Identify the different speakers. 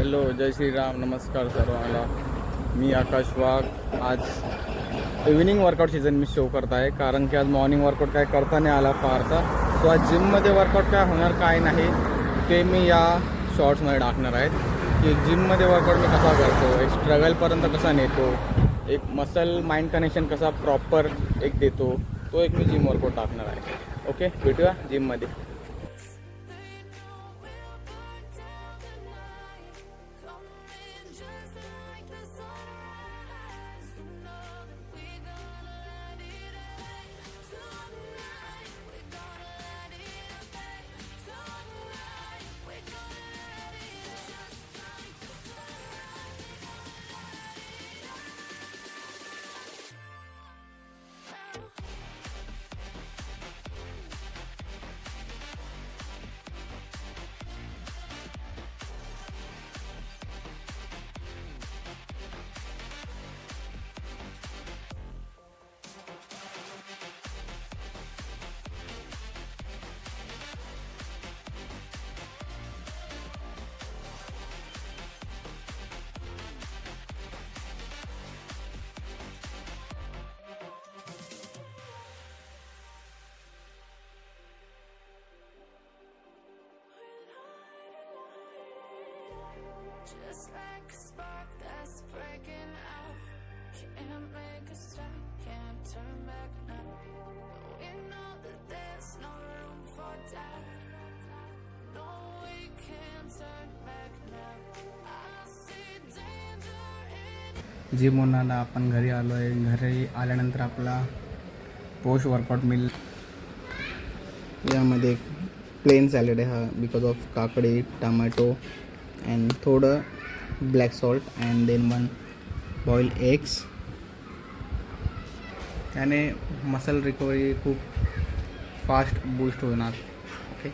Speaker 1: Hello, जय श्रीराम, नमस्कार सर्वांना. मी आकाश वाघ. आज evening workout season me show करत आहे, कारण की आज मॉर्निंग वर्कआउट काय करता नाही आला फारसा. सो आज जिममध्ये वर्कआउट काय होणार काय नाही ते मी या शॉर्ट्समध्ये टाकणार आहेत, की जिममध्ये वर्कआउट मी कसा करतो, एक स्ट्रगलपर्यंत कसा नेतो, एक मसल माइंड कनेक्शन कसा प्रॉपर एक देतो, तो एक मी जिम वर्कआउट टाकणार आहे. ओके, भेटूया जिममध्ये.
Speaker 2: Just like a spark that's breaking out, can't make a stop, can't turn back now. We know that there's no room for doubt. No, we can't turn back now. I see danger in.
Speaker 1: जिमवरून आता आपण घरी आलो आहे. घरी आल्यानंतर आपला post workout मिल यामध्ये एक plane salad आहे हा, बिकॉज ऑफ काकडी, टमॅटो अँड थोडं black salt and then 1 boil eggs. त्याने मसल रिकव्हरी खूप फास्ट बूस्ट होणार. ओके.